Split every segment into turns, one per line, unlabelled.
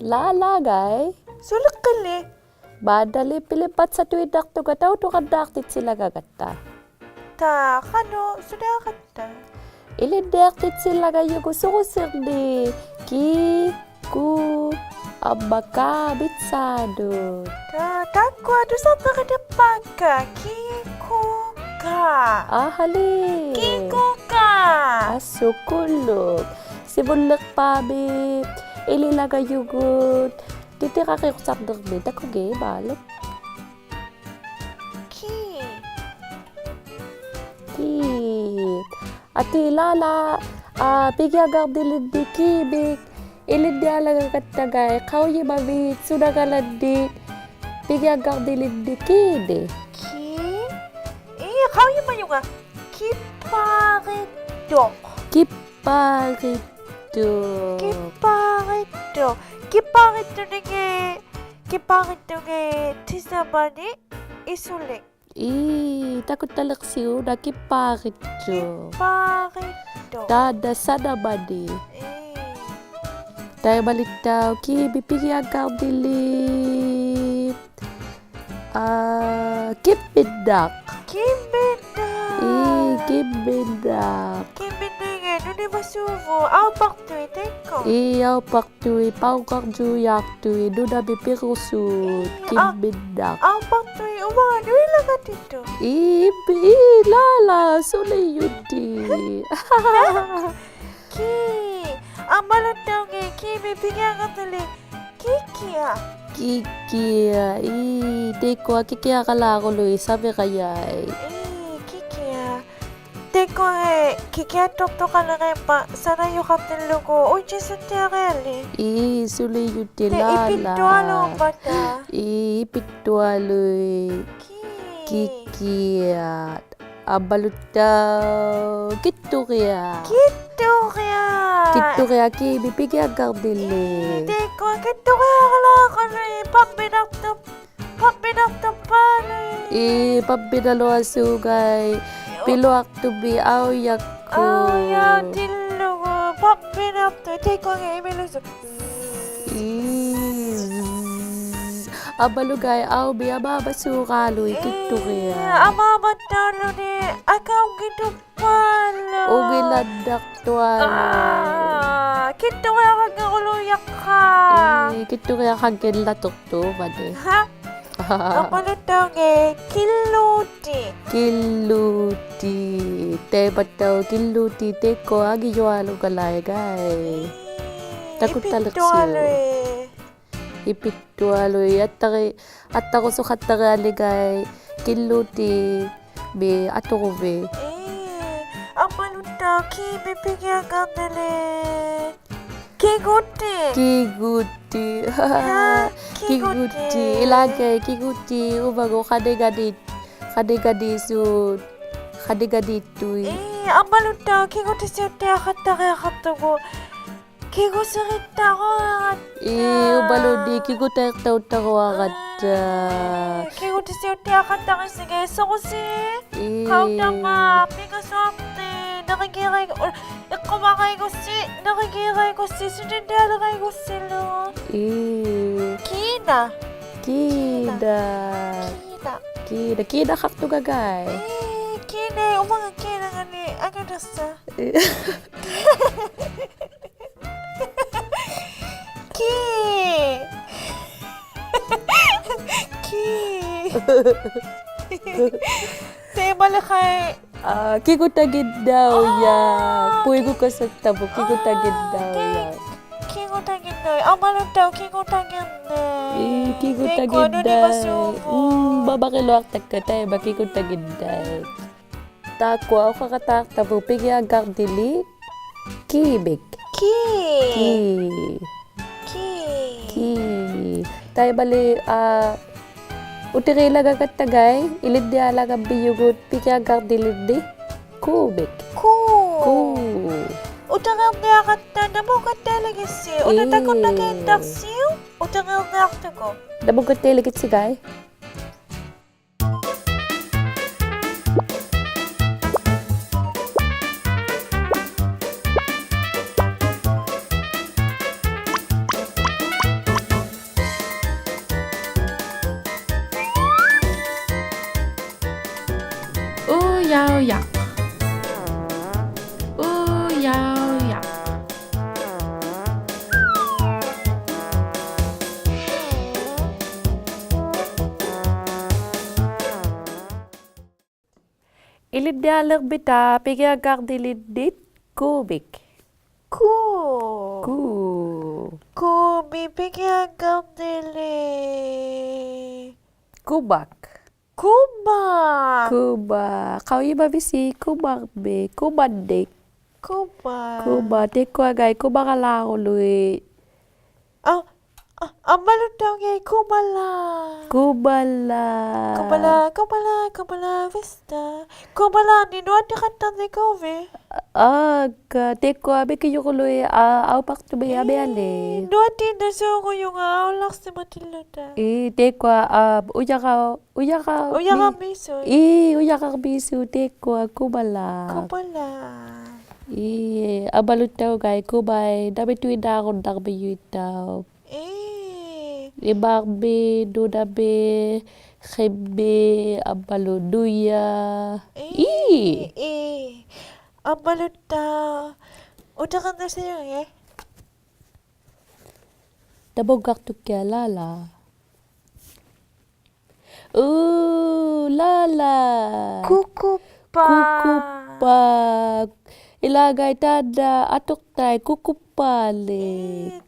Lalagay.
Sulakali.
Badali pilipat sa tuwidak to gataw to kadaktit sila gagata.
Ta, kano, sudakata.
Ilidaktit sila gayo gusto-gusirdi. Ku abaka bitsado.
Ta, takwa, dosa pakadapaka. Kiko ka.
Ahali.
Kiko ka.
Asukulog. Sibulak pabit. Ililaga yugut. Titira kayo sa dagbi. Takuginai balot. Kit. Ati lala. Pigyagar dilid di kibik. Ilid di alaga katagay. Kauyi babit. Sudagalad pigyagar dilid di kide.
Kauyi mayunga. Kiparito.
Kiparito.
Kiparito nge tisabani isulik.
Takot talaksiw na kiparito.
Kiparito.
Dada sana badi. Tayo balik daw. Bipigyagar dilid. Kibidak. Kibidak.
Nuni masuvo. Au paktui teko.
Au paktui. Paukakju yaktui. Nuna bipirusut. Kibidak.
Au paktui. Uma, nui lagat ito.
Lala. Suli yuti.
Ang balot daw nga. Bipigyagar dilid. Kikia.
Teko kikia kalako loy. Sabi kayay.
Teko kikia tok ka na ngayon pa. Sana yung kapten lugo. Uy, Jesu tiareli.
Suli yuti lala.
Ipitualo ba ta?
Ipitualoy. Kikia. Abalot daw. Kitukia. Kitukia bipigyagar dilid.
Teko, kitukia kalako loy. Papinakto pala.
Pabinalo asugay. Piluak tubi aoyak ko.
Aoyak tilugo. Papinakto. Teko nga imiluso.
Abalugay aw biya babasukaloy kitukia.
Amamatalo ni akaw gitu pala.
Ugiladak tuwalo.
Kitukia kaguluyak ka.
Kitukia kagilatok to bade.
Ha? Kapalit daw nga,
Kiluti. Tebat daw kiluti teko agiyawalo kalay gay. Takot talaksiyo. Ipitualoy. At ako sukat tagaligay. Kiluti. Be atoko be.
Ang balot daw, bipigyagar dilid. Kiguti.
Ilagay kiguti ubago kadegadit sud kadegaditoy.
Ang balot daw kiguti siya katago. Kigusirita ko agad.
Ubalo di kigutektaw ko agad.
Kiguti siya katago sige. So kasi kau tama pigaswapte nakikiray ko. Kumakay ko sudindala ko sila. Kida kakto gagay. Umanga kina nga ni agadasa. Say malakay.
Kigutagid daw yan. Puwigo ka sa tabo. Kigutagid daw yan.
Kigutagid daw. Amalot daw. Kigutagid daw.
Kigutagid daw. Babakiluak tagkatay. Bakigutagid daw. Takwa ako kakatak tabo. Pigyagar dili. Kibik. Tayo bali, utiri laga katagay, ilid di alaga biyugot, pigyagar dilid di, kubik.
Utangam di akata, nabukat talaga siya. Unatakot na kendak siya, utangam di akata ko.
Nabukat talaga si Guy?
yak. yak.
ilidyalerbita pikiagardilidit kubik.
Ku.
Ku.
Kubi pikiagardili.
Kubak.
Kuba.
Kuba. Kau iba bisi kubak be. Kubadik.
Kuba.
Kuba. Tekwa gay kubakalako lui.
Ățămălătăuge kubala.
Kubala.
Kubala vista. Kubala ni nuat kata de kove.
Aga. Tekwa be kiyoko lui au paktu be abeale.
Nuat na suko yung aulak sa matilata.
Tekwa uyaka.
Uyaka miso.
Uyaka bisu tekwa kubala.
Kubala.
Abalutaw gay kubay. Dabi tuwi dakon dakbi yutaw. Ibarbe, dudabe, khebe, abaluduya.
Abaluta. Udah kan na sa'yo eh?
Dabogak tu kya lala. Lala. Kukupa. Ilagay tada atok tay kukupale.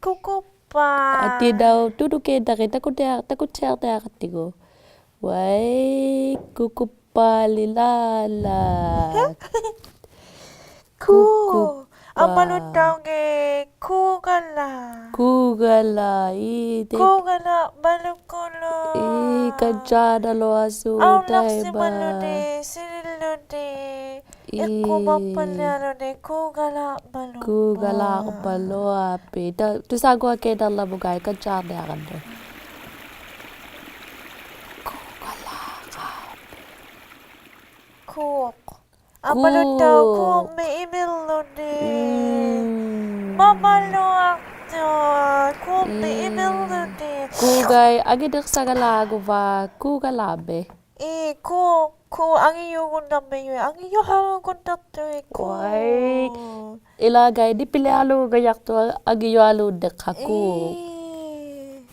Kukupa.
Ati daw tuduke dari takut share ta katigo. Wai kukupali lala.
Abalutauge kugala.
Kugala
Balukolo.
Kajada lo asu
Aulak si
taiba.
malude, sinilude. Ikubapalaro de kugala balukolo.
Kugala balo api. Tu sago ke dalla bugay kajada akan do.
Kuk. Abalutau kuk me imilode. Mamaluak to. Kuk me imilode.
Kugay agidak sagalago ba kugalabe.
Ko ang iyong namin ang iyong hangon nato ko.
Wai ilagay di pilialo gayak to agiyo alu dekhaku.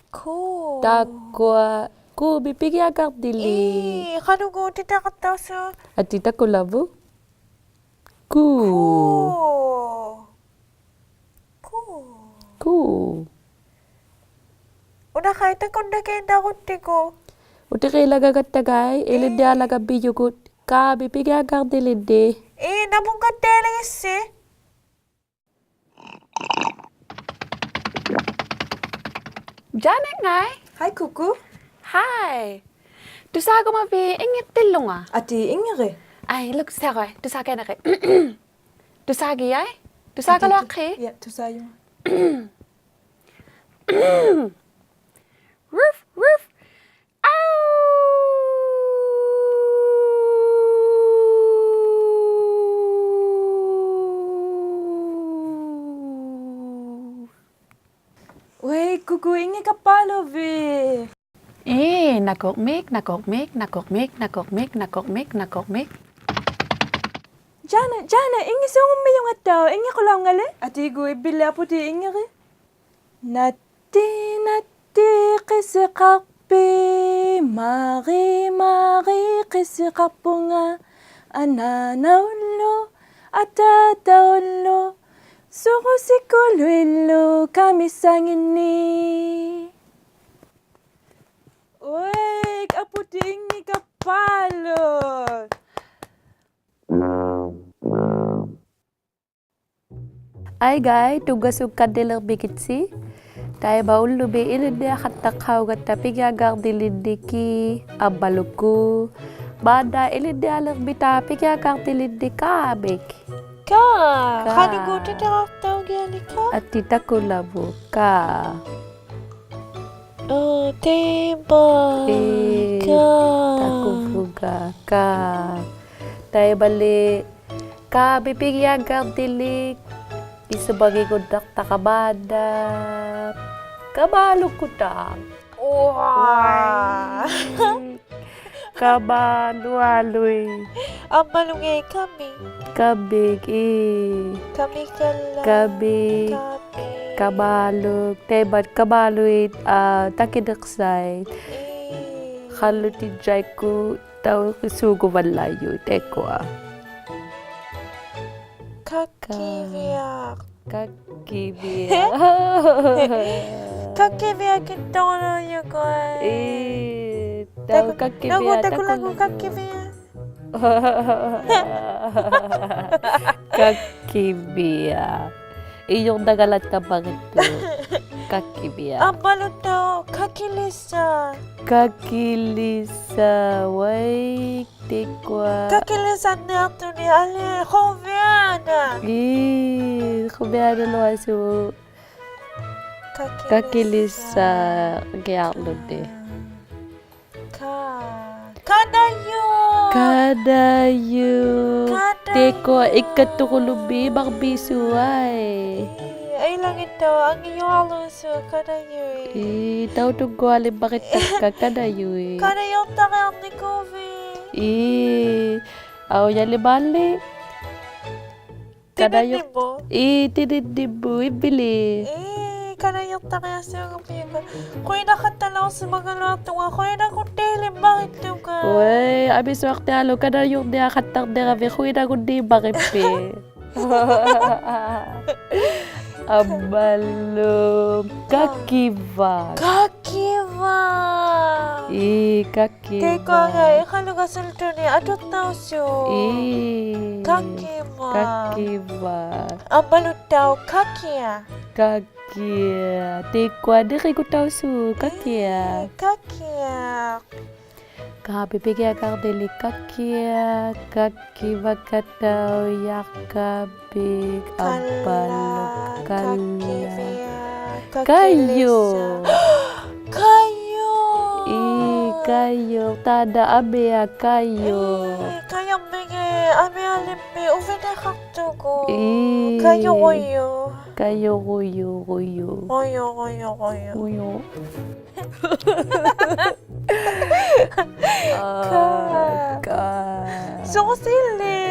Ko.
Takwa ku bipigi agak dili.
Kanugo tita kataso.
Atita ko labo. Ku.
Udah kahit akong nakenda ko tiko.
Utiki lagagat tagay ilidya laga biyugut ka bipigi agak dilide.
Namong katelis eh.
Janet ngai.
Hej Kuku.
Hi. Du sagde mig, vi inget tillunger.
Ati Ingrid.
Ej, luk, sagde du sagde jeg. Du sagde jeg. Du sagde lo akhe.
Ja, du sagde jo.
Roof, roof.
Wey, Kuku Ingrid kapalo vi.
Nakokmik.
Jana, Ingrid sa umay yung ataw. Ingrid ko lang ngali. Ati go ibila po ti Ingrid. Nati kisikakpi. Mari kisikakpunga. Ananaulo, atataulo. Suko sikuluilo kami sangini. Uy, kaputing ni kapalo.
Ay gay tugas ukadiler bikitsi. Tay baul lubi ilide khatakhaw gata pigagar dilidiki abaluku. Bada ilide aler bita pigagar dilidika abik.
Kanugo tita kataw gali ka.
At tita ko labo ka.
Teba.
Takufuga ka. Tay bali ka bibigagar dilik. Isubagi ko dakta kabada. Kabalo ko ta. Kabalualoy.
Ammalungay kami.
Kabig.
Kami kala.
Kabig.
Kami.
Kabalog. Tebat kabaluit. Takidaksay. Kalutijay ko. Tao sugo malayo. Teko
Kakiviak.
Kakibia.
Kakiviak ito na yung koy.
Tao kakibia.
Lagu kakiviak.
Kakibia. Iyong nagalat ka bakit to? Kakibia.
Ambalo daw. Kakilisa.
Kakilisa. Wait. Tekwa.
Kakilisa nato ni Ali. Hoviana.
Kubiano lo aso. Kakilisa. Gayaklo de.
Kadayo.
Kadayo. Teko, ikatukulubi, magbisuay.
Ay lang ito, ang iyong aluso, kadayo
Tao tunggualin bakit ka kadayo
Kadayo takang ni Kobe.
Aw yali bali. Kadayo. Tininibo, ibili.
Kadayo takang siya kapiga. Kuya nakatalaw sa mga lato nga, kuya nakutili, bakit ito ka?
Uy, abis wakti alo, kadayo niya katang niya kami, kuya nakundi bakit pe. Abalom. Kakiva.
Kakiva.
Kakiva.
Teko nga, ikaluga sulto ni adot na siyo. Kakiva.
Kakiva.
Ang balut daw, kakia.
Kakia. Teko, ada kayo tau su. Kakia.
Kakia.
Kabibigyan kang dili kakia. Kakiva katau yakabig. Abalom. Kala. Kayo.
Kayo.
Kayo. Tada abea kayo.
Kayo bigay. Ami alimbi. Uvina kaktugo.
Eh.
Kayo koyo.
Kayo kuyo.
Koyo. So sili.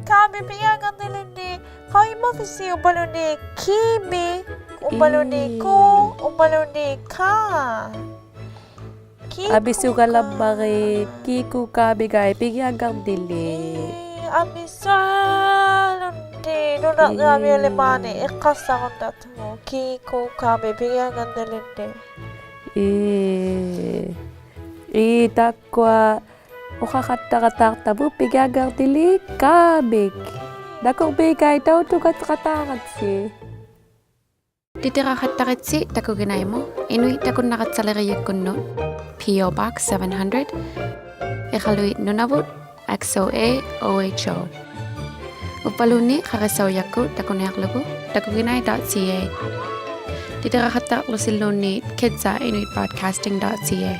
Kami biyagan nila ni. Kaya mafisi ubalo ni Kimi. Ubalo ni ko. Ubalo ni ka.
Abisu ka lang bakit kiku kabigay pigyagang dili.
Amisalundi. Nuna kami alimani. Ikasa ko na to. Kiko kami biyagan nila ni.
Takwa ukakatakata mo pigyagang dili kabig. Dakong bigay daw to katakatakad si.
Titirahattaritsi takuginai mo. Inuit takun nakatsalariyag kunno. P.O. Box 700. Иᓕᓐᓂഅᓅދ XOA OHO. Upaluni kakasawyakku takunayaklugu takuginai.ca. Titirahattarusilunni kids@inuitbroadcasting.ca.